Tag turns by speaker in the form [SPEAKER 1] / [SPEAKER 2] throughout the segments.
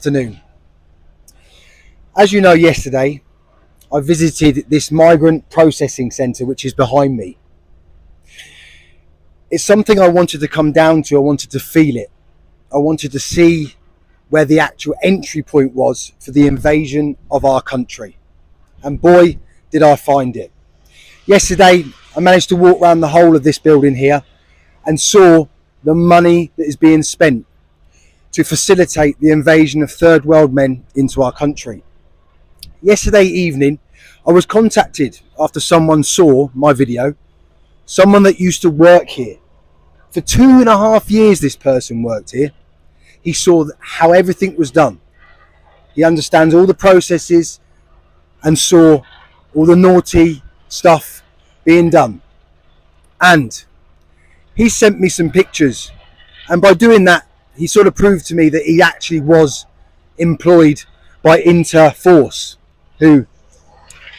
[SPEAKER 1] Afternoon. As you know, yesterday I visited this migrant processing centre which is behind me. It's something I wanted to come down to. I wanted to feel it. I wanted to see where the actual entry point was for the invasion of our country. And boy, did I find it. Yesterday I managed to walk around the whole of this building here and saw the money that is being spent to facilitate the invasion of third world men into our country. Yesterday evening, I was contacted after someone saw my video, someone that used to work here. For 2.5 years this person worked here. He saw how everything was done. He understands all the processes and saw all the naughty stuff being done. And he sent me some pictures, and by doing that he sort of proved to me that he actually was employed by Interforce, who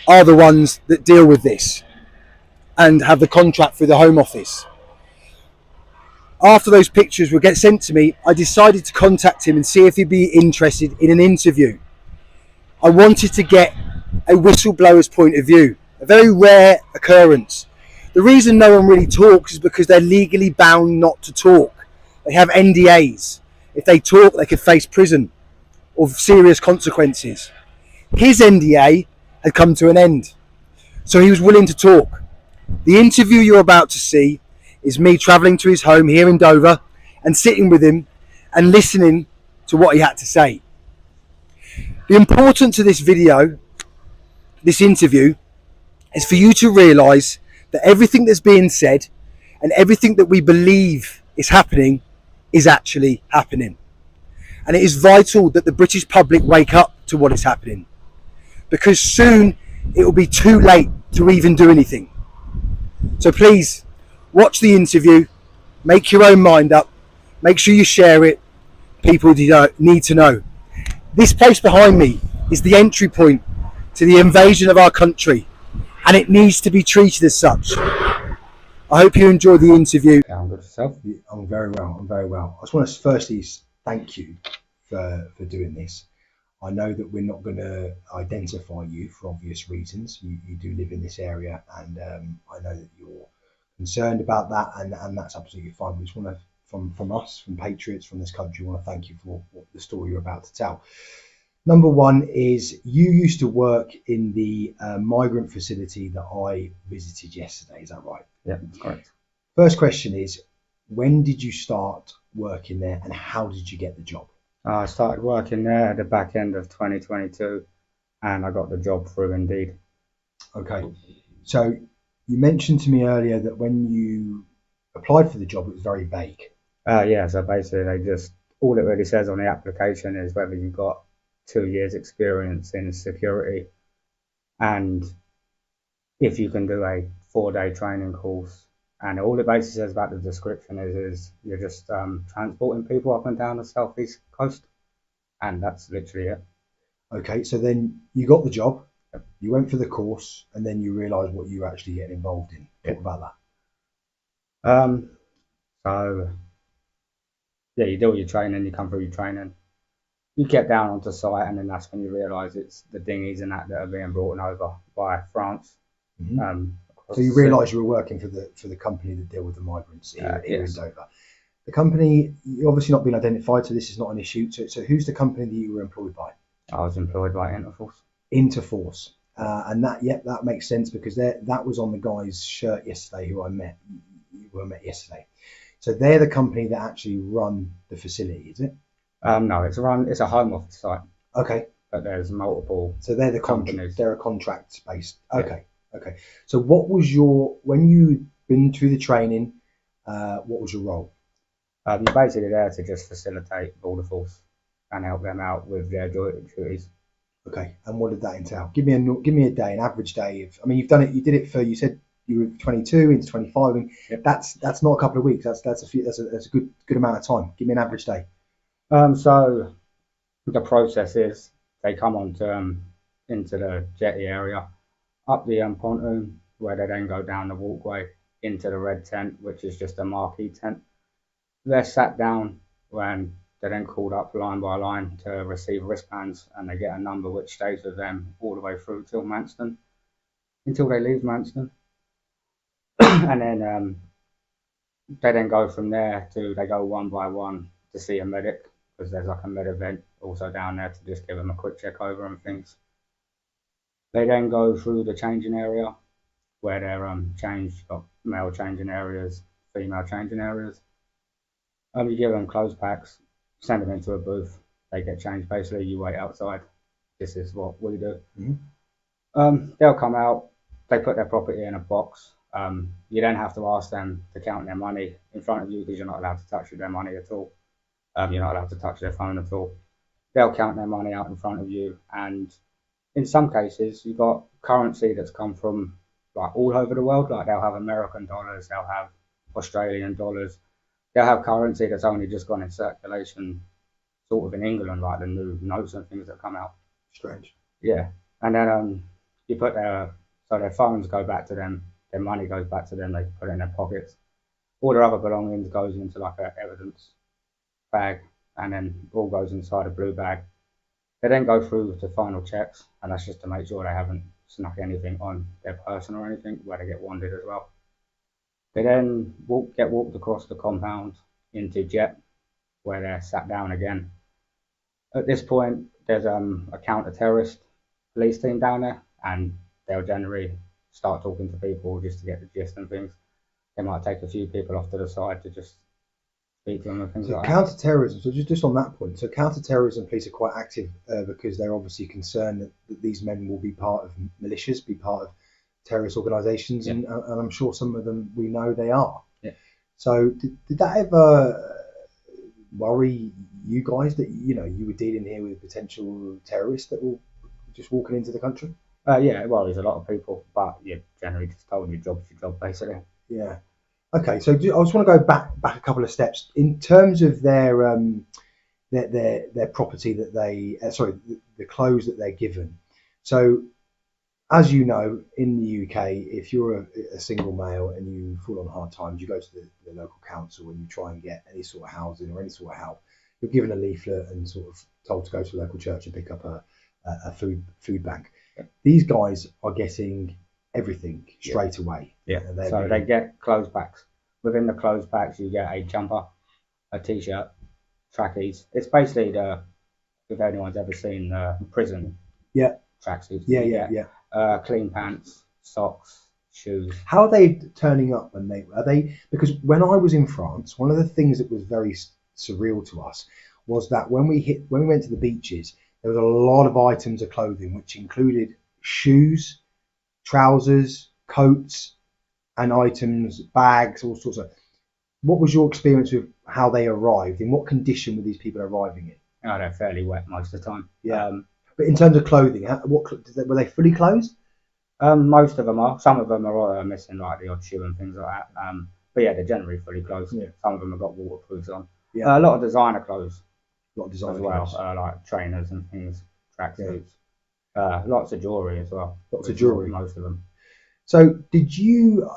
[SPEAKER 1] are the ones that deal with this and have the contract through the Home Office. After those pictures would get sent to me, I decided to contact him and see if he'd be interested in an interview. I wanted to get a whistleblower's point of view, a very rare occurrence. The reason no one really talks is because they're legally bound not to talk. They have NDAs. If they talk, they could face prison or serious consequences. His NDA had come to an end, so he was willing to talk. The interview you're about to see is me travelling to his home here in Dover and sitting with him and listening to what he had to say. The importance of this video, this interview, is for you to realise that everything that's being said and everything that we believe is happening is actually happening. And it is vital that the British public wake up to what is happening, because soon it will be too late to even do anything. So please watch the interview, make your own mind up, make sure you share it. People need to know. This place behind me is the entry point to the invasion of our country, and it needs to be treated as such. I hope you enjoy the interview.
[SPEAKER 2] I'm good yourself.
[SPEAKER 1] I'm very well. I'm very well. I just want to firstly thank you for doing this. I know that we're not going to identify you for obvious reasons. You do live in this area, and I know that you're concerned about that, and that's absolutely fine. We just want to, from us, from patriots, from this country, want to thank you for the story you're about to tell. Number one is you used to work in the migrant facility that I visited yesterday. Is that right?
[SPEAKER 2] Yeah, that's correct.
[SPEAKER 1] First question is, when did you start working there, and how did you get the job?
[SPEAKER 2] I started working there at the back end of 2022, and I got the job through Indeed.
[SPEAKER 1] Okay, so you mentioned to me earlier that when you applied for the job, it was very vague.
[SPEAKER 2] Yeah, so basically all it really says on the application is whether you've got 2 years experience in security, and if you can do a 4-day training course. And all it basically says about the description is you're just transporting people up and down the southeast coast, and that's literally it.
[SPEAKER 1] Okay, so then you got the job, you went for the course, and then you realised what you were actually getting involved in. Talk about that.
[SPEAKER 2] So yeah, you do all your training, you come through your training, you get down onto site, and then that's when you realise it's the dinghies and that are being brought over by France.
[SPEAKER 1] Mm-hmm. So you realised you were working for the company that deal with the migrants here in Dover. The company, you're obviously not been identified, so this is not an issue. So who's the company that you were employed by?
[SPEAKER 2] I was employed by Interforce.
[SPEAKER 1] Interforce, and that makes sense because that was on the guy's shirt yesterday who I met. You were met yesterday. So they're the company that actually run the facility, is it?
[SPEAKER 2] No, it's a Home Office site.
[SPEAKER 1] Okay.
[SPEAKER 2] But there's multiple.
[SPEAKER 1] So they're the
[SPEAKER 2] companies.
[SPEAKER 1] They're a contract based. Okay. Yeah. Okay. So what was when you'd been through the training, what was your role?
[SPEAKER 2] You're basically there to just facilitate Border Force and help them out with their duties.
[SPEAKER 1] Okay. And what did that entail? Give me a day, an average day of. I mean, you did it for. You said you were 22 into 25. And
[SPEAKER 2] yep.
[SPEAKER 1] That's not a couple of weeks. That's a good amount of time. Give me an average day.
[SPEAKER 2] So the process is they come into the jetty area, up the pontoon, where they then go down the walkway into the red tent, which is just a marquee tent. They're sat down and They're then called up line by line to receive wristbands, and they get a number which stays with them all the way through till Manston, until they leave Manston. And then they then go from there they go one by one to see a medic, because there's like a med event also down there to just give them a quick check over and things. They then go through the changing area, where they're changed, got male changing areas, female changing areas. You give them clothes packs, send them into a booth, they get changed. Basically, you wait outside. This is what we do. They'll come out, they put their property in a box. You then have to ask them to count their money in front of you, because you're not allowed to touch their money at all. You're not allowed to touch their phone at all. They'll count their money out in front of you, and in some cases, you've got currency that's come from like all over the world. Like they'll have American dollars, they'll have Australian dollars, they'll have currency that's only just gone in circulation, sort of in England, like the new notes and things that come out.
[SPEAKER 1] Strange.
[SPEAKER 2] Yeah, and then you put their phones go back to them, their money goes back to them, they put it in their pockets. All their other belongings goes into like an evidence bag, and then all goes inside a blue bag. They then go through the final checks, and that's just to make sure they haven't snuck anything on their person or anything, where they get wanted as well. They then get walked across the compound into Jet, where they're sat down again. At this point, there's a counter-terrorist police team down there, and they'll generally start talking to people just to get the gist and things. They might take a few people off to the side to just speak to them and things like that.
[SPEAKER 1] Counter-terrorism, so just on that point, so counter-terrorism police are quite active because they're obviously concerned that these men will be part of militias, be part of terrorist organisations, and I'm sure some of them we know they are.
[SPEAKER 2] Yeah.
[SPEAKER 1] So did that ever worry you guys that you were dealing here with potential terrorists that were just walking into the country?
[SPEAKER 2] Yeah, it worries a lot of people, but you're generally just told your job's your job, basically.
[SPEAKER 1] Yeah. Okay, so I just want to go back a couple of steps in terms of their property that they the clothes that they're given. So, as you know, in the UK, if you're a single male and you fall on hard times, you go to the local council and you try and get any sort of housing or any sort of help. You're given a leaflet and sort of told to go to a local church and pick up a food bank. Yeah. These guys are getting everything straight away.
[SPEAKER 2] Yeah. So they get clothes packs. Within the clothes packs, you get a jumper, a t-shirt, trackies. It's basically if anyone's ever seen prison tracksuits. Yeah. Clean pants, socks, shoes.
[SPEAKER 1] How are they turning up when because when I was in France, one of the things that was very surreal to us was that when we went to the beaches, there was a lot of items of clothing which included shoes, trousers, coats, and items, bags, all sorts of. What was your experience with how they arrived? In what condition were these people arriving in?
[SPEAKER 2] Oh, they're fairly wet most of the time.
[SPEAKER 1] Yeah. But in terms of clothing, were they fully clothed?
[SPEAKER 2] Most of them are. Some of them are missing like the odd shoe and things like that. But yeah, they're generally fully clothed. Yeah. Some of them have got waterproofs on. Yeah. A lot of designer clothes.
[SPEAKER 1] A lot of designer
[SPEAKER 2] as well, clothes. Like trainers and things, tracksuits. Yeah. Lots of jewellery as well.
[SPEAKER 1] Lots of jewellery.
[SPEAKER 2] Most of them.
[SPEAKER 1] So did you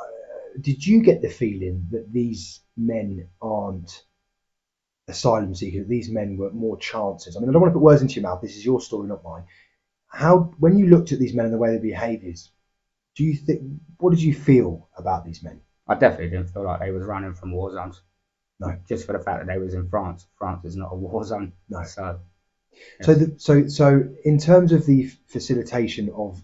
[SPEAKER 1] get the feeling that these men aren't asylum seekers? These men were more chances. I mean, I don't want to put words into your mouth. This is your story, not mine. When you looked at these men and the way they behaved, what did you feel about these men?
[SPEAKER 2] I definitely didn't feel like they was running from war zones.
[SPEAKER 1] No,
[SPEAKER 2] just for the fact that they was in France. France is not a war zone.
[SPEAKER 1] No.
[SPEAKER 2] So,
[SPEAKER 1] yes. So in terms of the facilitation of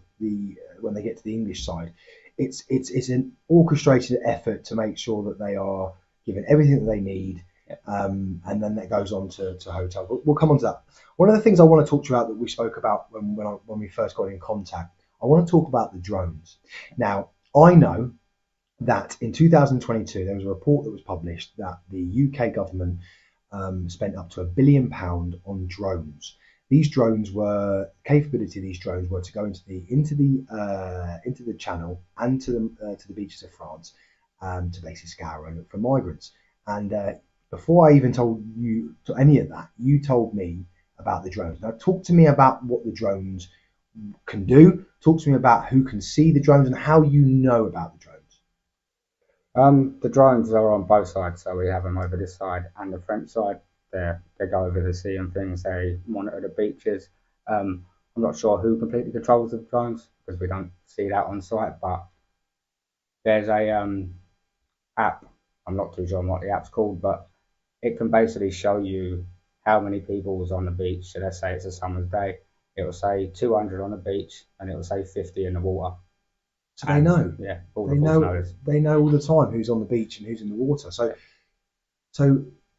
[SPEAKER 1] when they get to the English side, it's an orchestrated effort to make sure that they are given everything that they need, and then that goes on to hotel. We'll come on to that. One of the things I want to talk to you about that we spoke about when we first got in contact, I want to talk about the drones. Now, I know that in 2022 there was a report that was published that the UK government spent up to £1 billion on drones. These drones capability of these drones were to go into the Channel and to the beaches of France to basically scour and look for migrants. And before I even told you any of that, you told me about the drones. Now, talk to me about what the drones can do. Talk to me about who can see the drones and how you know about the drones.
[SPEAKER 2] The drones are on both sides, so we have them over this side and the French side. They go over the sea and things. They monitor the beaches. I'm not sure who completely controls the drones because we don't see that on site. But there's a app. I'm not too sure what the app's called, but it can basically show you how many people was on the beach. So let's say it's a summer's day. It will say 200 on the beach, and it will say 50 in the water.
[SPEAKER 1] So they know.
[SPEAKER 2] Yeah, all
[SPEAKER 1] They
[SPEAKER 2] the force
[SPEAKER 1] know.
[SPEAKER 2] knows.
[SPEAKER 1] They know all the time who's on the beach and who's in the water. So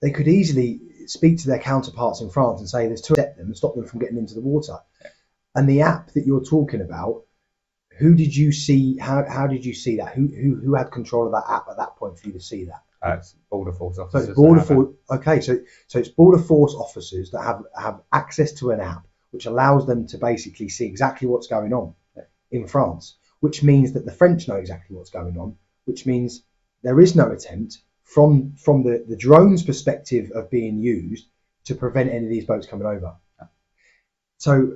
[SPEAKER 1] they could easily speak to their counterparts in France and say there's two step them and stop them from getting into the water.
[SPEAKER 2] Yeah.
[SPEAKER 1] And the app that you're talking about, who did you see? How did you see that? Who had control of that app at that point for you to see that?
[SPEAKER 2] It's border force
[SPEAKER 1] So
[SPEAKER 2] officers.
[SPEAKER 1] it's border force. Okay, so it's border force officers that have access to an app which allows them to basically see exactly what's going on in France, which means that the French know exactly what's going on, which means there is no attempt from the drone's perspective of being used to prevent any of these boats coming over. So,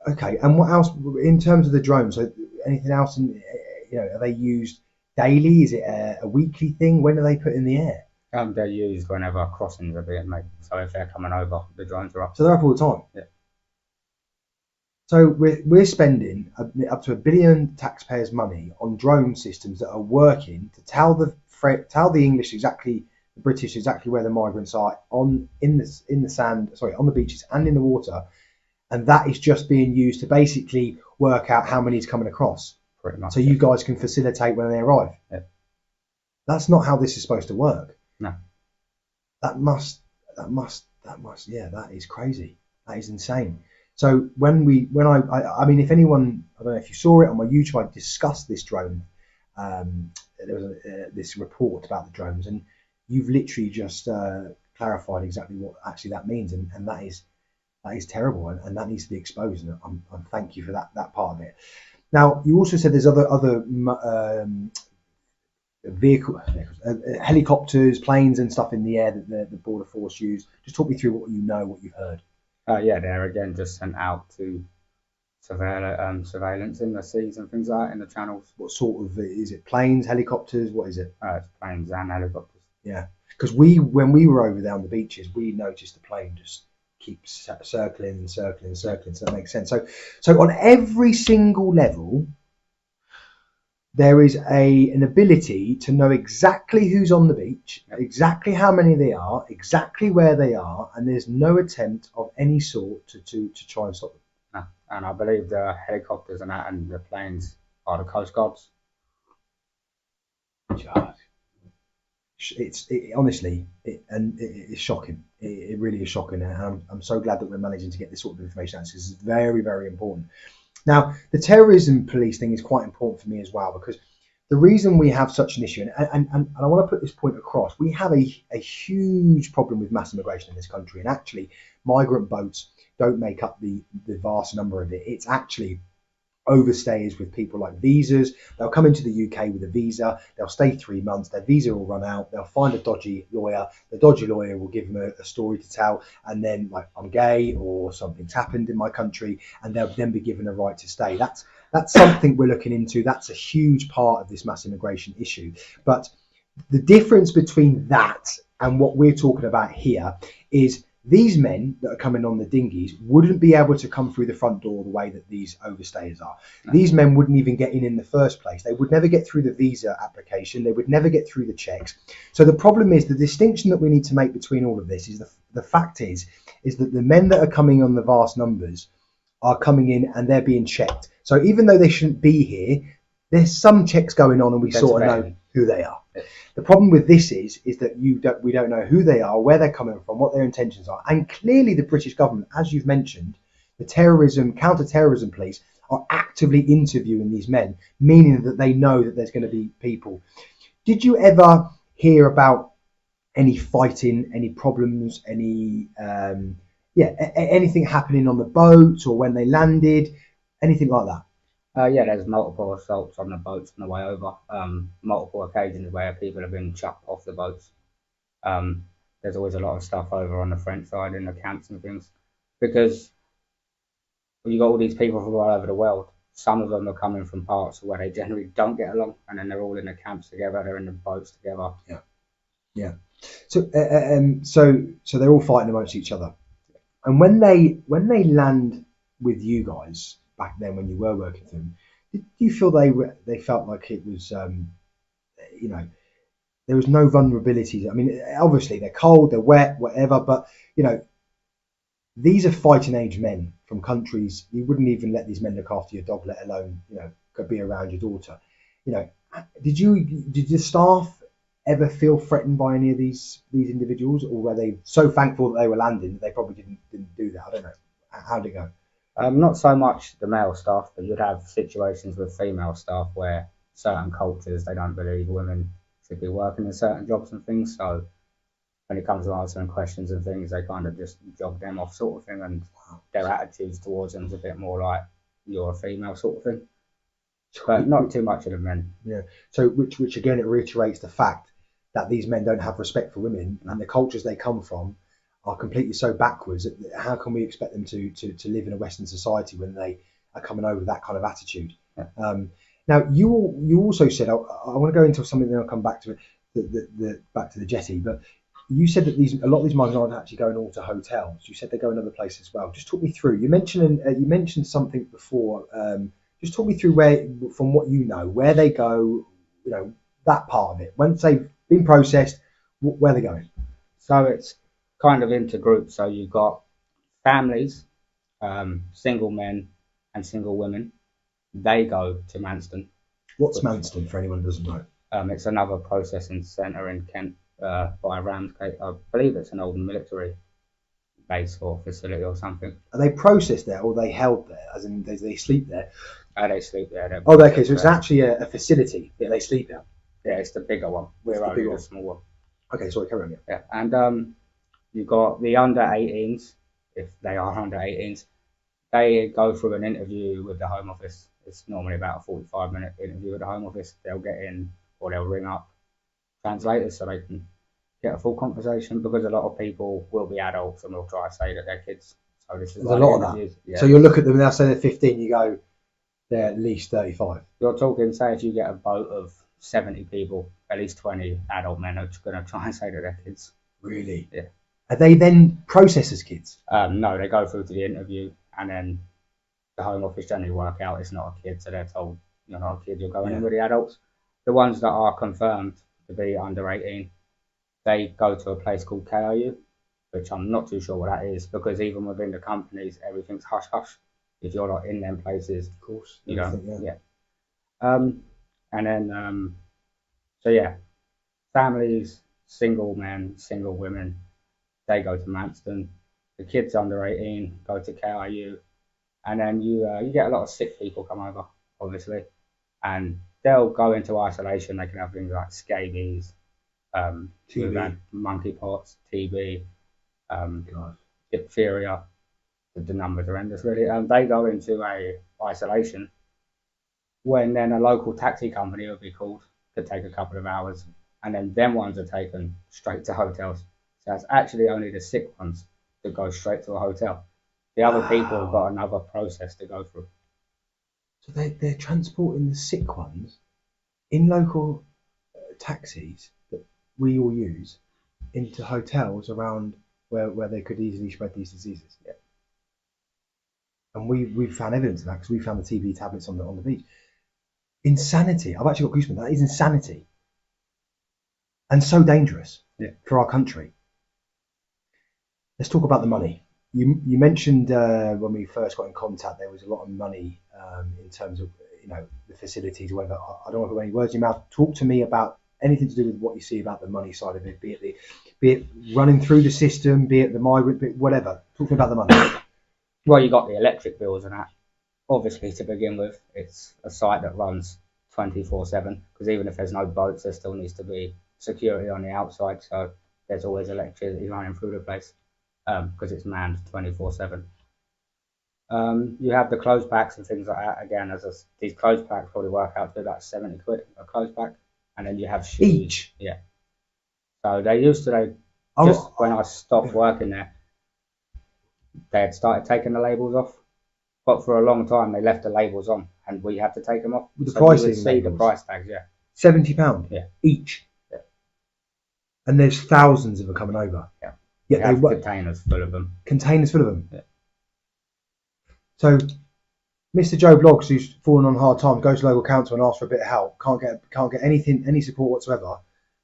[SPEAKER 1] okay, and what else in terms of the drones? So anything else? Are they used daily? Is it a weekly thing? When are they put in the air?
[SPEAKER 2] They're used whenever crossings are being made. So if they're coming over, the drones are up.
[SPEAKER 1] So they're up all the time.
[SPEAKER 2] Yeah.
[SPEAKER 1] So we're spending up to $1 billion taxpayers' money on drone systems that are working to tell the English exactly, the British exactly where the migrants are on the beaches and in the water, and that is just being used to basically work out how many is coming across.
[SPEAKER 2] Pretty much.
[SPEAKER 1] So you guys can facilitate when they arrive.
[SPEAKER 2] Yeah.
[SPEAKER 1] That's not how this is supposed to work.
[SPEAKER 2] No.
[SPEAKER 1] That is crazy. That is insane. So I mean, if anyone, I don't know if you saw it on my YouTube, I discussed this drone. There was this report about the drones, and you've literally just clarified exactly what actually that means, and that is terrible, and that needs to be exposed. And I'm thank you for that part of it. Now, you also said there's other helicopters, planes, and stuff in the air that the border force use. Just talk me through what you've heard.
[SPEAKER 2] Yeah, they're again just sent out to surveillance in the seas and things like that, in the channels.
[SPEAKER 1] What sort of, is it planes, helicopters? What is it?
[SPEAKER 2] It's planes and helicopters.
[SPEAKER 1] Yeah, because when we were over there on the beaches, we noticed the plane just keeps circling. So that makes sense. So on every single level, there is an ability to know exactly who's on the beach, exactly how many they are, exactly where they are, and there's no attempt of any sort to try and stop them.
[SPEAKER 2] No. And I believe the helicopters and the planes are the Coast Guards.
[SPEAKER 1] Honestly, it's shocking. It really is shocking, and I'm so glad that we're managing to get this sort of information out. This is very, very important. Now, the terrorism police thing is quite important for me as well, because the reason we have such an issue, and I want to put this point across, we have a huge problem with mass immigration in this country, and actually migrant boats don't make up the vast number of it. It's actually overstayers with people like visas. They'll come into the UK with a visa, they'll stay 3 months, their visa will run out, they'll find a dodgy lawyer, the dodgy lawyer will give them a story to tell, and then like, I'm gay or something's happened in my country, and they'll then be given a right to stay. That's something we're looking into. That's a huge part of this mass immigration issue. But the difference between that and what we're talking about here is these men that are coming on the dinghies wouldn't be able to come through the front door the way that these overstayers are. No. These men wouldn't even get in the first place. They would never get through the visa application. They would never get through the checks. So the problem is, the distinction that we need to make between all of this is the fact is that the men that are coming on the vast numbers are coming in and they're being checked. So even though they shouldn't be here, there's some checks going on, and we sort of know who they are. The problem with this is that we don't know who they are, where they're coming from, what their intentions are. And clearly the British government, as you've mentioned, the counter-terrorism police are actively interviewing these men, meaning that they know that there's going to be people. Did you ever hear about any fighting, any problems, anything happening on the boat or when they landed, anything like that?
[SPEAKER 2] Yeah, there's multiple assaults on the boats on the way over. Multiple occasions where people have been chucked off the boats. There's always a lot of stuff over on the French side in the camps and things, because you got all these people from all over the world. Some of them are coming from parts where they generally don't get along, and then they're all in the camps together. They're in the boats together.
[SPEAKER 1] Yeah. Yeah. So they're all fighting amongst each other. And when they land with you guys back then, when you were working with them, did you feel they felt like it was you know, there was no vulnerability? I mean, obviously they're cold, they're wet, whatever, but you know, these are fighting age men from countries you wouldn't even let these men look after your dog, let alone could be around your daughter. You know, did the staff ever feel threatened by any of these individuals, or were they so thankful that they were landing that they probably didn't do that? I don't know. How did it go?
[SPEAKER 2] Not so much the male staff, but you'd have situations with female staff where certain cultures they don't believe women should be working in certain jobs and things. So when it comes to answering questions and things, they kind of just jog them off, sort of thing, and their attitudes towards them is a bit more like you're a female, sort of thing. But not too much of the men.
[SPEAKER 1] Yeah. So which again it reiterates the fact that these men don't have respect for women, and the cultures they come from are completely so backwards. How can we expect them to live in a Western society when they are coming over with that kind of attitude?
[SPEAKER 2] Yeah.
[SPEAKER 1] Now you also said I want to go into something, then I'll come back to it, back to the jetty. But you said that a lot of these migrants aren't actually going all to hotels. You said they go another place as well. Just talk me through. You mentioned something before. Just talk me through where, from what you know, where they go. You know, that part of it. Once they've been processed, where they're going.
[SPEAKER 2] So it's kind of into groups. So you've got families, single men and single women. They go to Manston.
[SPEAKER 1] What's Manston for anyone who doesn't know?
[SPEAKER 2] It's another processing centre in Kent by Ramsgate. I believe it's an old military base or facility or something.
[SPEAKER 1] Are they processed there, or are they held there? As in, they sleep there?
[SPEAKER 2] They sleep there.
[SPEAKER 1] Oh, okay. So it's actually a facility that they sleep in.
[SPEAKER 2] Yeah, it's the bigger one. We're only the small one.
[SPEAKER 1] Okay, sorry, carry on.
[SPEAKER 2] Yeah, and you've got the under 18s, if they are under 18s. They go through an interview with the Home Office. It's normally about a 45-minute interview with the Home Office. They'll get in, or they'll ring up translators so they can get a full conversation, because a lot of people will be adults and will try to say that they're kids. So this is
[SPEAKER 1] There's a lot of that.
[SPEAKER 2] Yeah.
[SPEAKER 1] So you'll look at them, they'll say they're 15, you go, they're at least 35.
[SPEAKER 2] You're talking, say, if you get a boat of 70 people, at least 20 adult men are going to try and say that they're kids.
[SPEAKER 1] Really?
[SPEAKER 2] Yeah.
[SPEAKER 1] Are they then processed as kids?
[SPEAKER 2] No, they go through to the interview, and then the Home Office generally work out it's not a kid, so they're told you're not a kid, you're going in with the adults. The ones that are confirmed to be under 18, they go to a place called KRU, which I'm not too sure what that is, because even within the companies, everything's hush hush. If you're not in them places,
[SPEAKER 1] Of course.
[SPEAKER 2] you don't. Yeah. And then, so yeah, families, single men, single women, they go to Manston. The kids under 18 go to KRU, and then you get a lot of sick people come over, obviously, and they'll go into isolation. They can have things like scabies,
[SPEAKER 1] TB,
[SPEAKER 2] monkeypox, TB, diphtheria. The numbers are endless, really. And they go into a isolation when then a local taxi company will be called, could take a couple of hours, and then them ones are taken straight to hotels. So it's actually only the sick ones that go straight to a hotel. The other people have got another process to go through.
[SPEAKER 1] So they're transporting the sick ones in local taxis that we all use into hotels around where they could easily spread these diseases.
[SPEAKER 2] Yeah.
[SPEAKER 1] And we've found evidence of that, because we found the TB tablets on the beach. Insanity. I've actually got goosebumps. That is insanity. And so dangerous for our country. Let's talk about the money. You mentioned when we first got in contact, there was a lot of money in terms of the facilities, whatever. I don't want to put any words in your mouth. Talk to me about anything to do with what you see about the money side of it, be it running through the system, be it the migrant, be it whatever. Talk to me about the money.
[SPEAKER 2] Well, you got the electric bills and that. Obviously, to begin with, it's a site that runs 24/7, because even if there's no boats, there still needs to be security on the outside. So there's always electricity running through the place, because it's manned 24/7. You have the clothes packs and things like that. Again, these clothes packs probably work out to about 70 quid a clothes pack, and then you have shoes.
[SPEAKER 1] Each.
[SPEAKER 2] Yeah. So when I stopped working there, they had started taking the labels off, but for a long time they left the labels on, and we had to take them off.
[SPEAKER 1] With the
[SPEAKER 2] so
[SPEAKER 1] pricing
[SPEAKER 2] you would see
[SPEAKER 1] labels.
[SPEAKER 2] the price tags, yeah.
[SPEAKER 1] £70
[SPEAKER 2] Yeah.
[SPEAKER 1] each.
[SPEAKER 2] Yeah.
[SPEAKER 1] And there's thousands of them coming over.
[SPEAKER 2] Yeah.
[SPEAKER 1] Yet
[SPEAKER 2] they have containers full of them.
[SPEAKER 1] Containers full of them.
[SPEAKER 2] Yeah.
[SPEAKER 1] So Mr. Joe Bloggs, who's fallen on hard times, goes to local council and asks for a bit of help. Can't get anything, any support whatsoever.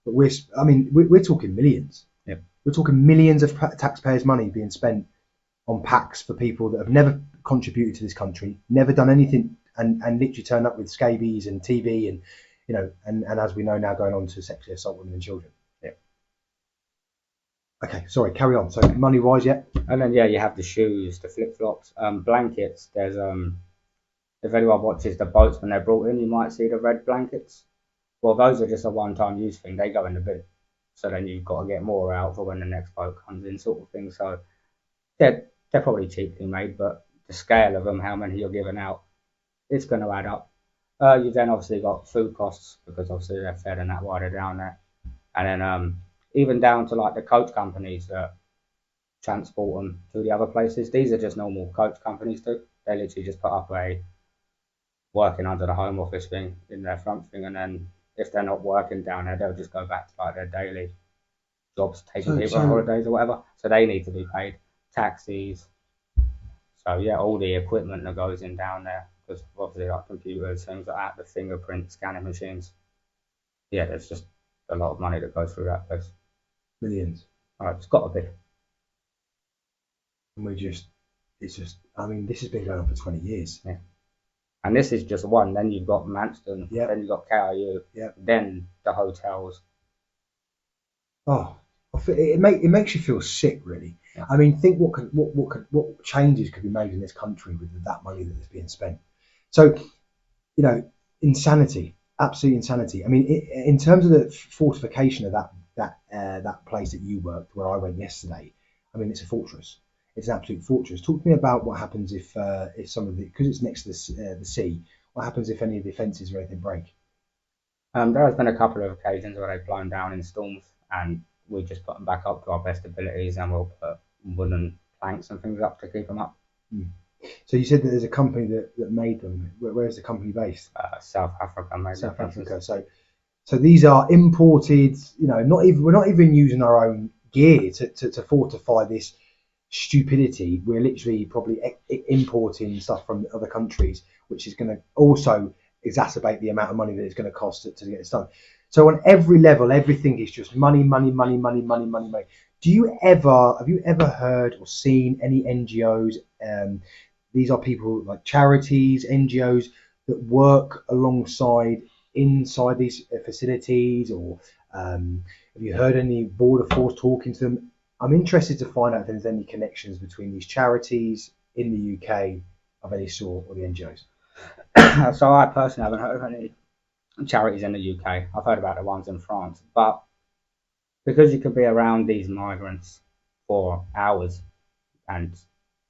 [SPEAKER 1] But we're talking millions.
[SPEAKER 2] Yeah.
[SPEAKER 1] We're talking millions of taxpayers' money being spent on packs for people that have never contributed to this country, never done anything, and literally turn up with scabies and TB and and as we know now, going on to sexually assault women and children.
[SPEAKER 2] Yeah.
[SPEAKER 1] Okay, sorry, carry on. So money wise, yeah.
[SPEAKER 2] And then you have the shoes, the flip flops, blankets. There's if anyone watches the boats when they're brought in, you might see the red blankets. Well, those are just a one-time use thing. They go in the bin, so then you've got to get more out for when the next boat comes in, sort of thing. So they're probably cheaply made, but the scale of them, how many you're giving out, it's going to add up. You've then obviously got food costs, because obviously they're fed and that while they're down there. And then even down to like the coach companies that transport them to the other places. These are just normal coach companies too. They literally just put up a working under the Home Office thing in their front thing, and then if they're not working down there, they'll just go back to like their daily jobs, taking people on holidays or whatever. So they need to be paid. Taxis. So yeah, all the equipment that goes in down there, because obviously like computers, things like that, the fingerprint scanning machines. Yeah, there's just a lot of money that goes through that place.
[SPEAKER 1] Millions.
[SPEAKER 2] All right, it's got to be.
[SPEAKER 1] And I mean, this has been going on for 20 years.
[SPEAKER 2] Yeah. And this is just one. Then you've got Manston.
[SPEAKER 1] Yep.
[SPEAKER 2] Then you've got KIU.
[SPEAKER 1] Yep.
[SPEAKER 2] Then the hotels.
[SPEAKER 1] Oh, it makes you feel sick, really.
[SPEAKER 2] Yeah.
[SPEAKER 1] I mean, think what changes could be made in this country with that money that is being spent. So, insanity, absolute insanity. I mean, in terms of the fortification of that place that you worked, where I went yesterday. I mean, it's a fortress. It's an absolute fortress. Talk to me about what happens if some of because it's next to the sea. What happens if any of the fences or anything break?
[SPEAKER 2] There has been a couple of occasions where they've blown down in storms, and we just put them back up to our best abilities, and we'll put wooden planks and things up to keep them up.
[SPEAKER 1] So you said that there's a company that made them. Where's the company based?
[SPEAKER 2] South Africa, maybe.
[SPEAKER 1] South Africa. So these are imported. We're not even using our own gear to fortify this stupidity. We're literally probably importing stuff from other countries, which is going to also exacerbate the amount of money that it's going to cost to get this done. So on every level, everything is just money. Have you ever heard or seen any NGOs? These are people like charities, NGOs that work inside these facilities, or have you heard any border force talking to them? I'm interested to find out if there's any connections between these charities in the UK of any sort, or the NGOs.
[SPEAKER 2] So I personally haven't heard of any charities in the UK. I've heard about the ones in France, but because you could be around these migrants for hours, and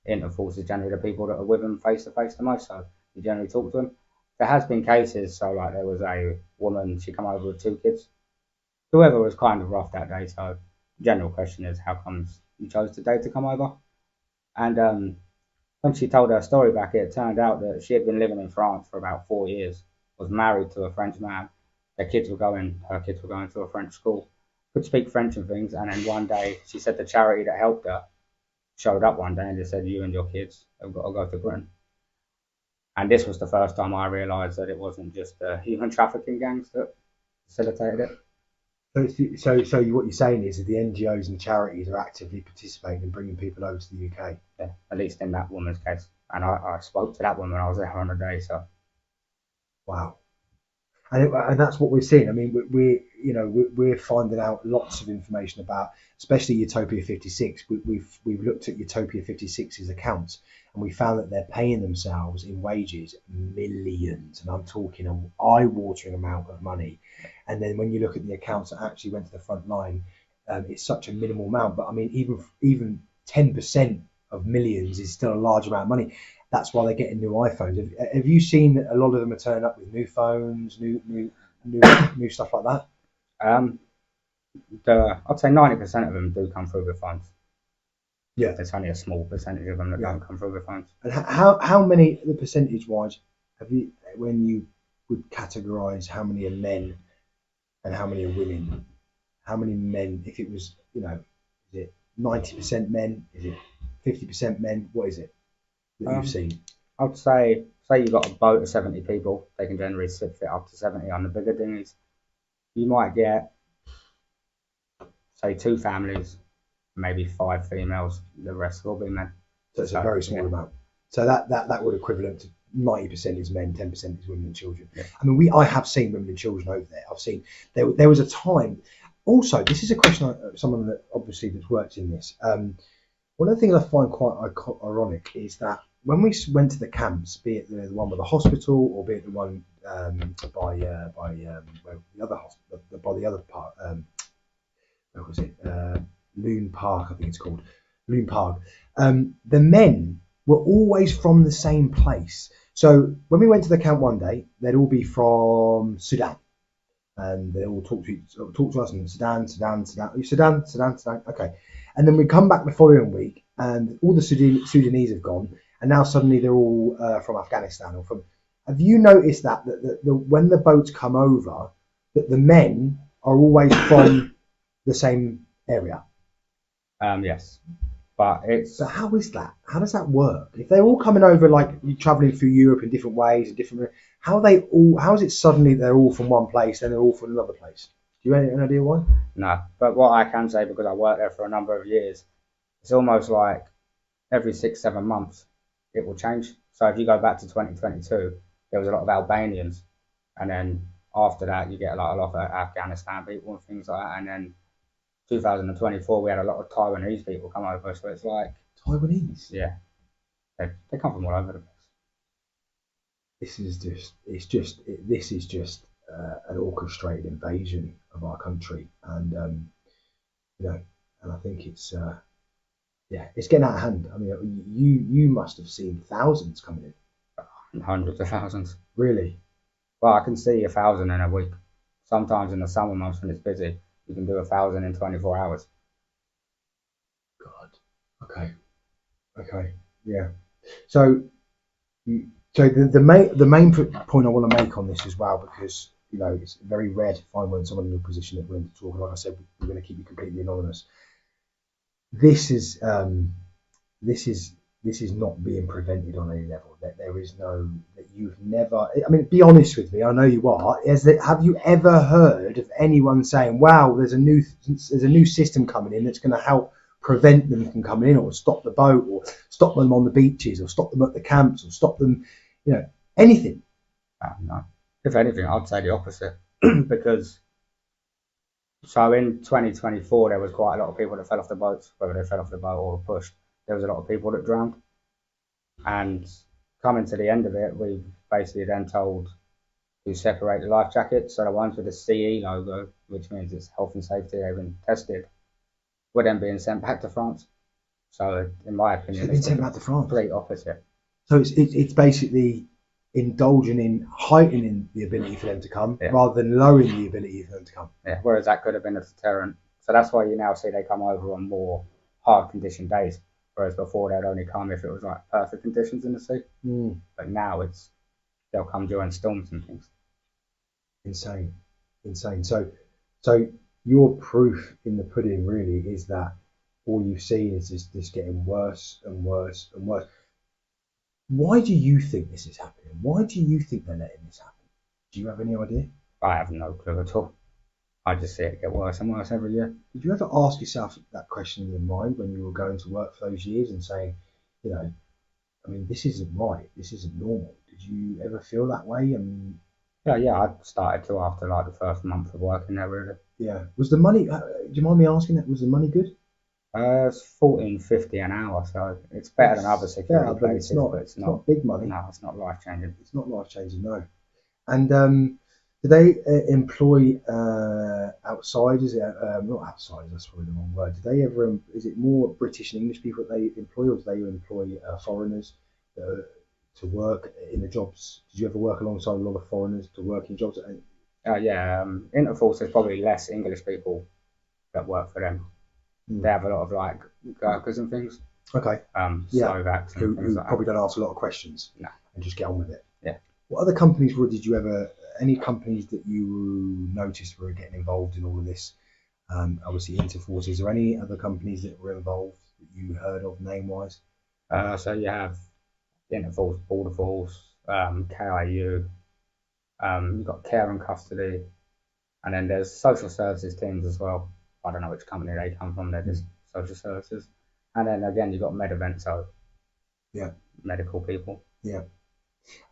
[SPEAKER 2] interforce is generally the people that are with them face to face the most, so you generally talk to them. There has been cases, so like there was a woman, she come over with 2 kids. Whoever was kind of rough that day, so general question is, how comes you chose today to come over? And when she told her story back, it turned out that she had been living in France for about 4 years, was married to a French man. Her kids were going to a French school, could speak French and things. And then one day, she said the charity that helped her showed up one day and just said, "You and your kids have got to go to Britain." And this was the first time I realised that it wasn't just the human trafficking gangs that facilitated it.
[SPEAKER 1] So what you're saying is that the NGOs and charities are actively participating in bringing people over to the UK.
[SPEAKER 2] Yeah, at least in that woman's case. And I spoke to that woman. I was there on a day, so.
[SPEAKER 1] Wow. And that's what we're seeing. I mean, we're finding out lots of information about, especially Utopia 56. We've looked at Utopia 56's accounts, and we found that they're paying themselves in wages millions, and I'm talking an eye-watering amount of money. And then when you look at the accounts that actually went to the front line, it's such a minimal amount. But I mean, even 10% of millions is still a large amount of money. That's why they're getting new iPhones. Have you seen that a lot of them are turning up with new phones, new stuff like that?
[SPEAKER 2] I'd say 90% of them do come through with phones.
[SPEAKER 1] Yeah,
[SPEAKER 2] there's only a small percentage of them that don't come through with phones.
[SPEAKER 1] And how many, the percentage wise, have you, when you would categorise how many are men and how many are women, how many men, if it was, is it 90% men? Is it 50% men? What is it that you've seen?
[SPEAKER 2] I'd say you've got a boat of 70 people, they can generally fit up to 70 on the bigger dinghies. You might get, say, 2 families, maybe 5 females, the rest will be men.
[SPEAKER 1] So it's a very small amount. So that would equivalent to 90% is men, 10% is women and children.
[SPEAKER 2] Yeah.
[SPEAKER 1] I mean, I have seen women and children over there. I've seen there was a time. Also, this is a question someone that obviously that's worked in this. One of the things I find quite ironic is that when we went to the camps, be it the one with the hospital or be it the one by the other hospital, by the other part, where was it? Loon Park, I think it's called. Loon Park. The men were always from the same place. So when we went to the camp one day, they'd all be from Sudan. And they all talk to us in Sudan. Okay. And then we come back the following week and all the Sudanese have gone. And now suddenly they're all from Afghanistan or from. Have you noticed that when the boats come over, that the men are always from the same area?
[SPEAKER 2] Yes, but it's.
[SPEAKER 1] So how is that? How does that work? If they're all coming over, like you're traveling through Europe in different ways and different, how is it suddenly they're all from one place, then they're all from another place? Do you have any idea why?
[SPEAKER 2] No, but what I can say, because I worked there for a number of years, it's almost like every 6-7 months it will change. So if you go back to 2022, there was a lot of Albanians, and then after that you get a lot of Afghanistan people and things like that, and then 2024 we had a lot of Taiwanese people come over. So it's like
[SPEAKER 1] Taiwanese.
[SPEAKER 2] Yeah, they come from all over the place.
[SPEAKER 1] This is just an orchestrated invasion of our country, and and I think it's getting out of hand. I mean, you must have seen thousands coming in.
[SPEAKER 2] Hundreds of thousands.
[SPEAKER 1] Really?
[SPEAKER 2] Well, I can see 1,000 in a week. Sometimes in the summer months when it's busy, you can do 1,000 in 24 hours.
[SPEAKER 1] God. Okay. Yeah. So the main point I want to make on this as well, because it's very rare to find when someone in your position that we're going to talk. Like I said, we're going to keep you completely anonymous. This is not being prevented on any level. That there is no, that you've never. I mean, be honest with me. I know you are. Have you ever heard of anyone saying, "Wow, there's a new system coming in that's going to help prevent them from coming in, or stop the boat, or stop them on the beaches, or stop them at the camps, or stop them, anything"?
[SPEAKER 2] No. If anything, I'd say the opposite. Because so in 2024 there was quite a lot of people that fell off the boats, whether they fell off the boat or were pushed. There was a lot of people that drowned. And coming to the end of it, we basically then told to separate the life jackets. So the ones with the CE logo, which means it's health and safety, they've been tested, were then being sent back to France. So in my opinion,
[SPEAKER 1] it's sent back to France.
[SPEAKER 2] Complete opposite.
[SPEAKER 1] So it's basically indulging in heightening the ability for them to come, rather than lowering the ability for them to come.
[SPEAKER 2] Yeah. Whereas that could have been a deterrent. So that's why you now see they come over on more hard condition days. Whereas before they'd only come if it was like perfect conditions in the sea. But now they'll come during storms and things.
[SPEAKER 1] Insane. So your proof in the pudding really is that all you've seen is this getting worse and worse and worse. Why do you think this is happening? Why do you think they're letting this happen? Do you have any idea?
[SPEAKER 2] I have no clue at all. I just see it get worse and worse every year.
[SPEAKER 1] Did you ever ask yourself that question in your mind when you were going to work for those years and saying, this isn't right, this isn't normal? Did you ever feel that way? I mean,
[SPEAKER 2] yeah, I started to after like the first month of working there, really.
[SPEAKER 1] Yeah. Was the money? Do you mind me asking that? Was the money good?
[SPEAKER 2] It's $14.50 an hour, so it's better than other security places, but it's not
[SPEAKER 1] big money.
[SPEAKER 2] No, it's not life changing.
[SPEAKER 1] It's not life changing, no. And do they employ outsiders? Not outsiders, that's probably the wrong word. Do they ever? Is it more British and English people that they employ, or do they employ foreigners to work in the jobs? Did you ever work alongside a lot of foreigners to work in jobs?
[SPEAKER 2] Interforce, there's probably less English people that work for them. They have a lot of like Gurkhas and things.
[SPEAKER 1] Okay.
[SPEAKER 2] Slovaks and things
[SPEAKER 1] who
[SPEAKER 2] like
[SPEAKER 1] probably
[SPEAKER 2] that.
[SPEAKER 1] don't ask a lot of questions.
[SPEAKER 2] No.
[SPEAKER 1] And just get on with it.
[SPEAKER 2] Yeah.
[SPEAKER 1] What other companies did you ever? Any companies that you noticed were getting involved in all of this? obviously Interforce. Is there any other companies that were involved that you heard of name-wise?
[SPEAKER 2] So you have Interforce, Border Force, KIU, you've got Care and Custody, and then there's social services teams as well. I don't know which company they come from, they're just social services. And then again, you've got med events, so
[SPEAKER 1] Yeah,
[SPEAKER 2] medical people.
[SPEAKER 1] yeah.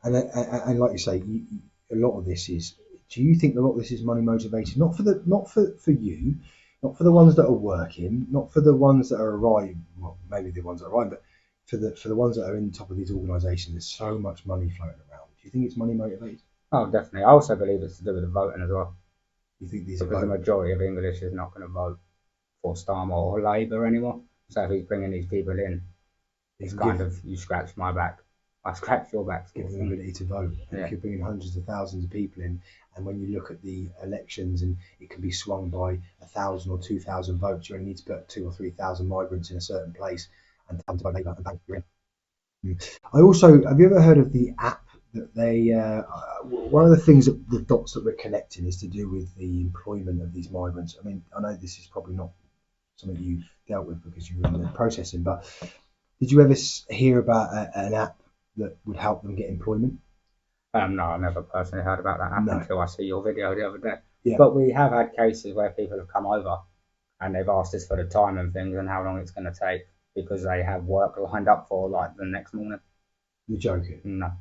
[SPEAKER 1] And like you say, a lot of this is. Do you think a lot of this is money motivated? Not for you, not for the ones that are working, not for the ones that are arriving. Well, maybe the ones that are arriving, but for the ones that are in top of these organisations, there's so much money floating around. Do you think it's money motivated?
[SPEAKER 2] Oh, definitely. I also believe it's to do with the voting as well.
[SPEAKER 1] You think these
[SPEAKER 2] Because the majority of English is not going to vote for Starmer or Labour anymore. So if he's bringing these people in, it's kind of, you scratch my back, I scratch your back.
[SPEAKER 1] Give them the ability to vote. And
[SPEAKER 2] Yeah.
[SPEAKER 1] if you're bringing hundreds of thousands of people in, and when you look at the elections and it can be swung by 1,000 or 2,000 votes, you only need to put 2,000 or 3,000 migrants in a certain place and tell them to vote Labour and bang, you're in. I also, have you ever heard of the app that they, one of the things that the dots that we're connecting is to do with the employment of these migrants. I mean, I know this is probably not something you've dealt with because you were in the processing, but did you ever hear about an app that would help them get employment?
[SPEAKER 2] No, I never personally heard about that app until I see your video the other day.
[SPEAKER 1] Yeah.
[SPEAKER 2] But we have had cases where people have come over and they've asked us for the time and things and how long it's going to take because they have work lined up for like the next morning.
[SPEAKER 1] You're joking?
[SPEAKER 2] No.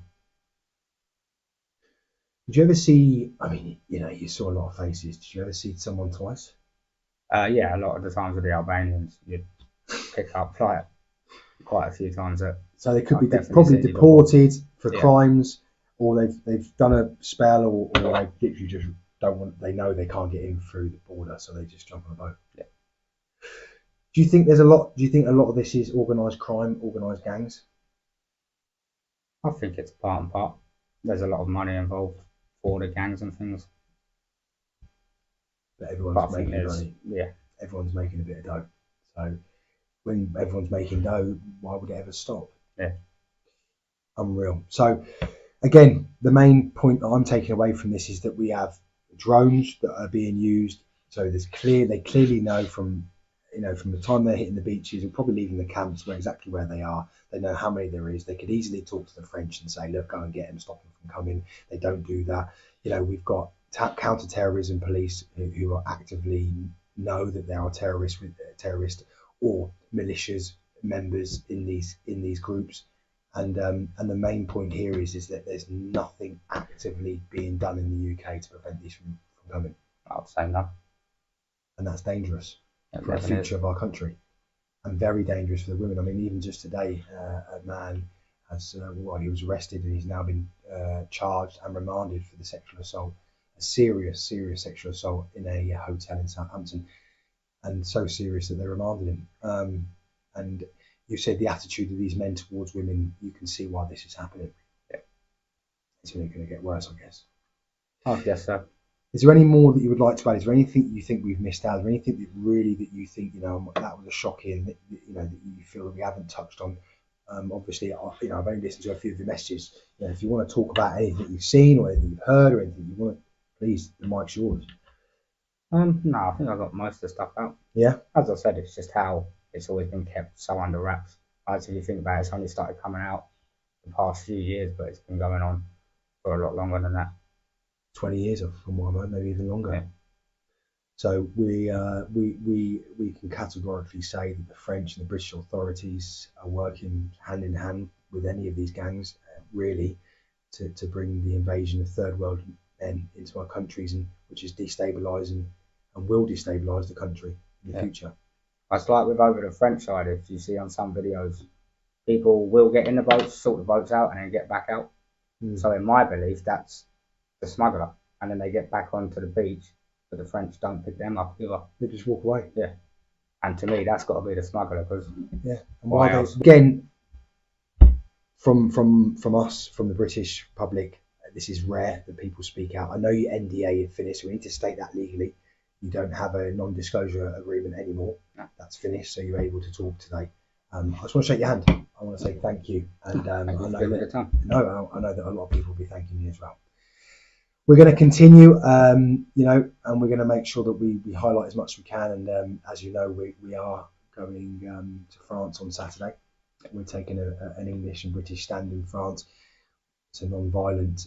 [SPEAKER 1] Did you ever see, I mean, you know, you saw a lot of faces. Did you ever see someone twice?
[SPEAKER 2] Yeah, a lot of the times with the Albanians, you'd pick up like quite a few times.
[SPEAKER 1] So they could be probably deported for crimes, or they've done a spell, or they literally just don't want. They know they can't get in through the border, so they just jump on a boat.
[SPEAKER 2] Yeah.
[SPEAKER 1] Do you think there's a lot? Do you think a lot of this is organised crime, organised gangs?
[SPEAKER 2] I think it's part and part. There's a lot of money involved for the gangs and things.
[SPEAKER 1] But everyone's making money.
[SPEAKER 2] Yeah.
[SPEAKER 1] Everyone's making a bit of dough. So when everyone's making dough, why would it ever stop?
[SPEAKER 2] Yeah.
[SPEAKER 1] Unreal. So again, the main point that I'm taking away from this is that we have drones that are being used. So they clearly know from the time they're hitting the beaches and probably leaving the camps exactly where they are. They know how many there is. They could easily talk to the French and say, look, go and get them, stop them from coming. They don't do that. You know, we've got counter-terrorism police who are actively know that there are terrorists or militias members in these groups. And the main point here is that there's nothing actively being done in the UK to prevent these from coming.
[SPEAKER 2] I'll say no.
[SPEAKER 1] And that's dangerous for the future of our country, and very dangerous for the women. I mean, even just today, a man he was arrested and he's now been charged and remanded for the sexual assault, a serious sexual assault in a hotel in Southampton, and so serious that they remanded him. And you said the attitude of these men towards women, you can see why this is happening. Yeah. It's only going to get worse, I guess.
[SPEAKER 2] I guess so.
[SPEAKER 1] Is there any more that you would like to add? Is there anything you think we've missed out? Is there anything that you think, that was a shocking, that you feel that we haven't touched on? Obviously, I've only listened to a few of your messages. If you want to talk about anything you've seen or anything you've heard or anything you want to, please, the mic's yours.
[SPEAKER 2] No, I think I got most of the stuff out.
[SPEAKER 1] Yeah.
[SPEAKER 2] As I said, it's just how it's always been kept so under wraps. As if you think about it, it's only started coming out the past few years, but it's been going on for a lot longer than that.
[SPEAKER 1] 20 years, from what I know, maybe even longer. Yeah. So we can categorically say that the French and the British authorities are working hand in hand with any of these gangs, really, to bring the invasion of third world men into our countries, and which is destabilising and will destabilise the country in the future.
[SPEAKER 2] It's like with over the French side, if you see on some videos, people will get in the boats, sort the boats out, and then get back out. So in my belief, that's the smuggler, and then they get back onto the beach, but the French don't pick them up either.
[SPEAKER 1] They just walk away.
[SPEAKER 2] Yeah, and to me, that's got to be the smuggler, because
[SPEAKER 1] and why else? Again, from us, from the British public, this is rare that people speak out. I know your NDA is finished, so we need to state that legally. You don't have a non-disclosure agreement anymore. No. That's finished, so you're able to talk today. I just want to shake your hand. I want to say thank you, and I know that a lot of people will be thanking you as well. we're going to continue, you know, and we're going to make sure that we highlight as much as we can. And as you know, we are going to France on Saturday. We're taking an English and British stand in France. It's a non-violent,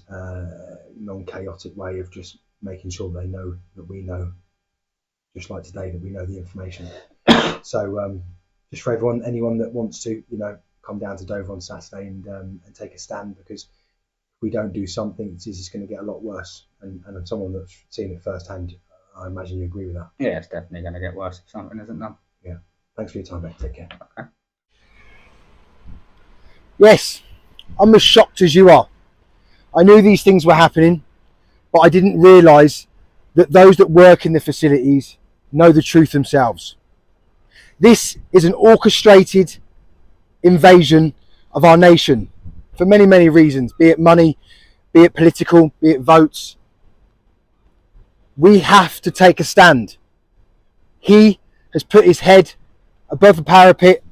[SPEAKER 1] non-chaotic way of just making sure they know that we know, just like today, that we know the information. So just for everyone, anyone that wants to, you know, come down to Dover on Saturday and take a stand, because if we don't do something, it's just going to get a lot worse. And someone that's seen it firsthand, I imagine you agree with that.
[SPEAKER 2] Yeah, it's definitely going to get worse if something isn't done.
[SPEAKER 1] Yeah. Thanks for your time, mate. Take care.
[SPEAKER 2] Okay.
[SPEAKER 1] Yes, I'm as shocked as you are. I knew these things were happening, but I didn't realise that those that work in the facilities know the truth themselves. This is an orchestrated invasion of our nation for many, many reasons, be it money, be it political, be it votes. We have to take a stand. He has put his head above the parapet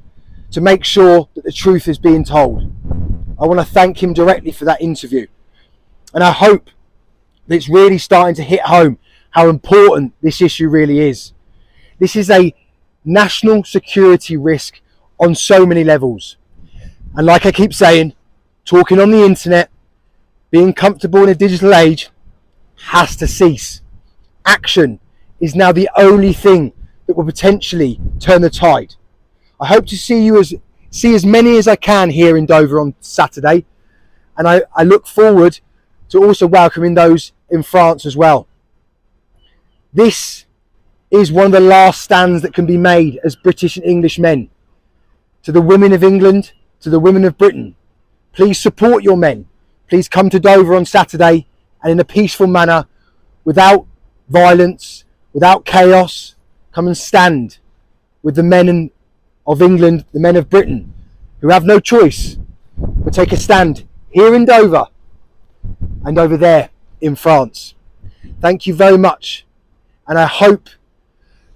[SPEAKER 1] to make sure that the truth is being told. I want to thank him directly for that interview. And I hope that it's really starting to hit home how important this issue really is. This is a national security risk on so many levels. And like I keep saying, talking on the internet, being comfortable in a digital age has to cease. Action is now the only thing that will potentially turn the tide. I hope to see as many as I can here in Dover on Saturday, and I look forward to also welcoming those in France as well. This is one of the last stands that can be made as British and English men. To the women of England, to the women of Britain, please support your men. Please come to Dover on Saturday, and in a peaceful manner, without violence, without chaos, come and stand with the men of England, the men of Britain, who have no choice but take a stand here in Dover and over there in France. Thank you very much, and I hope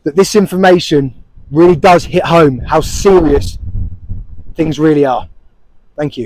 [SPEAKER 1] that this information really does hit home how serious things really are. Thank you.